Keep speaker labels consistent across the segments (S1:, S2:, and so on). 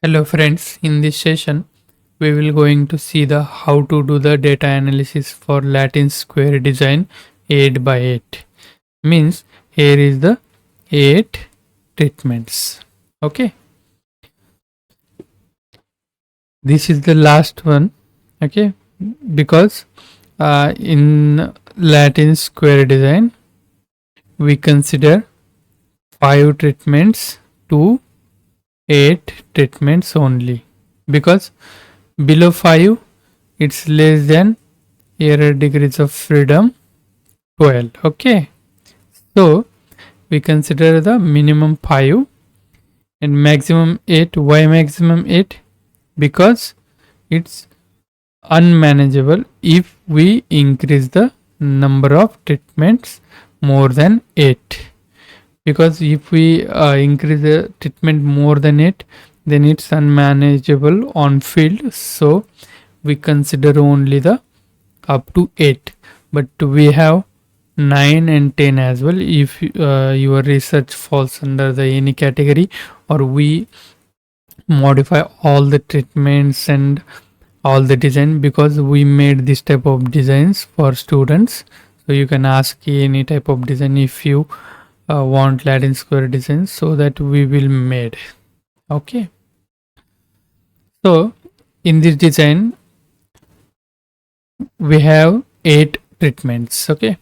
S1: Hello friends, in this session we will going to see the how to do the data analysis for Latin square design 8 by 8. Means here is the 8 treatments. Okay, this is the last one. Okay, because in Latin square design we consider 5 treatments to 8 treatments only, because below 5 it's less than error degrees of freedom 12. Okay, so we consider the minimum 5 and maximum 8. Why maximum 8? Because it's unmanageable if we increase the number of treatments more than 8. Because if we increase the treatment more than 8, then it's unmanageable on field, so we consider only the up to 8, but we have 9 and 10 as well if your research falls under the any category, or we modify all the treatments and all the design, because we made this type of designs for students. So you can ask any type of design if you want Latin square design, so that we will made. Okay, so in this design we have 8 treatments. Okay,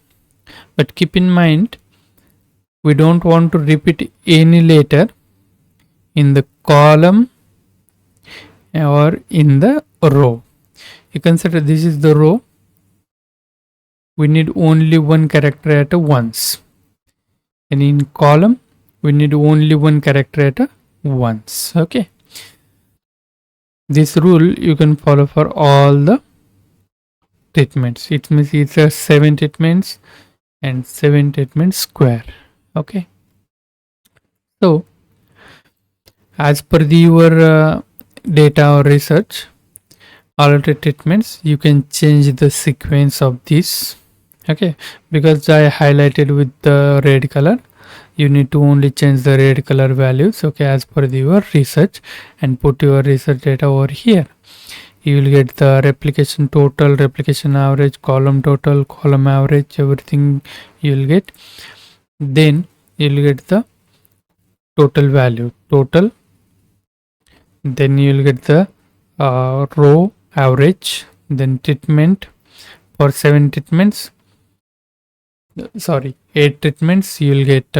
S1: but keep in mind we don't want to repeat any letter in the column or in the row. You consider this is the row, we need only one character at once, and in column we need only one character at once. Okay, this rule you can follow for all the treatments. It means it's a 7 treatments and 7 treatments square. Okay, so as per your data or research, all the treatments you can change the sequence of this. Okay, because I highlighted with the red color, you need to only change the red color values. Okay, as per your research, and put your research data over here. You will get the replication total, replication average, column total, column average, everything you will get. Then you will get the total value, total. Then you will get the row average, then treatment for 7 treatments, sorry, 8 treatments, you will get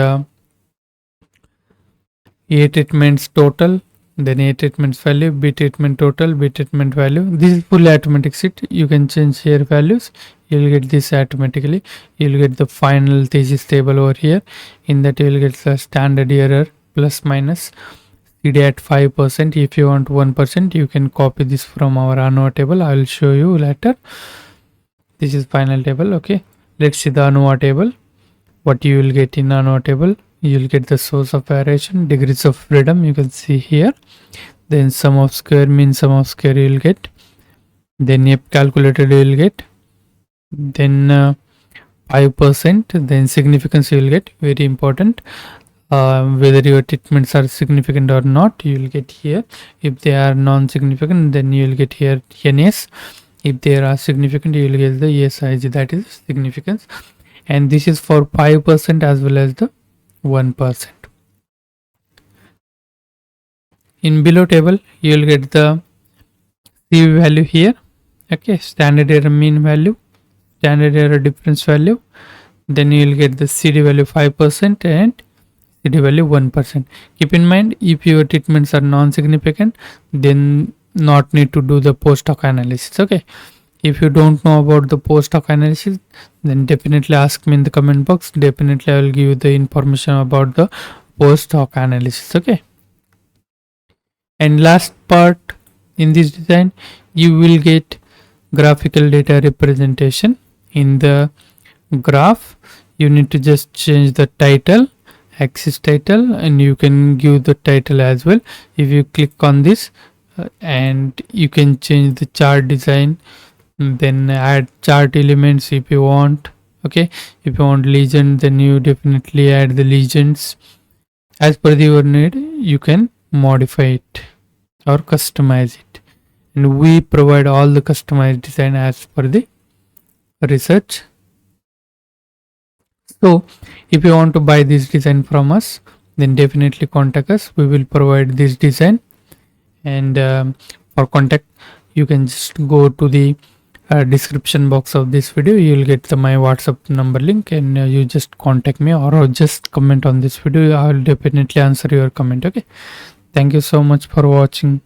S1: 8 treatments total, then 8 treatments value, B treatment total, B treatment value. This is fully automatic sheet. You can change here values, you will get this automatically. You will get the final thesis table over here. In that you will get the standard error plus minus, CD at 5%. If you want 1%, you can copy this from our ANOVA table. I will show you later. This is final table. Okay, let's see the ANOVA table. What you will get in ANOVA table, you will get the source of variation, degrees of freedom, you can see here. Then sum of square, mean sum of square you will get. Then F calculated you will get. Then 5%, then significance you will get, very important. Whether your treatments are significant or not, you will get here. If they are non-significant, then you will get here NS. If they are significant, you will get the SIG, that is significance. And this is for 5% as well as the 1%. In below table, you will get the C value here. Okay, standard error mean value, standard error difference value. Then you will get the CD value 5% and CD value 1%. Keep in mind, if your treatments are non-significant, then not need to do the post hoc analysis. Okay, if you don't know about the post hoc analysis, then definitely ask me in the comment box. Definitely I will give you the information about the post hoc analysis. Okay, and last part in this design, you will get graphical data representation. In the graph, you need to just change the title, axis title, and you can give the title as well. If you click on this, and you can change the chart design, then add chart elements if you want. Okay, if you want legend, then you definitely add the legends. As per your need, you can modify it. or customize it, and we provide all the customized design as per the research. So if you want to buy this design from us, then definitely contact us. We will provide this design, and for contact you can just go to the description box of this video. You will get my WhatsApp number link, and you just contact me or just comment on this video. I will definitely answer your comment. Okay, thank you so much for watching.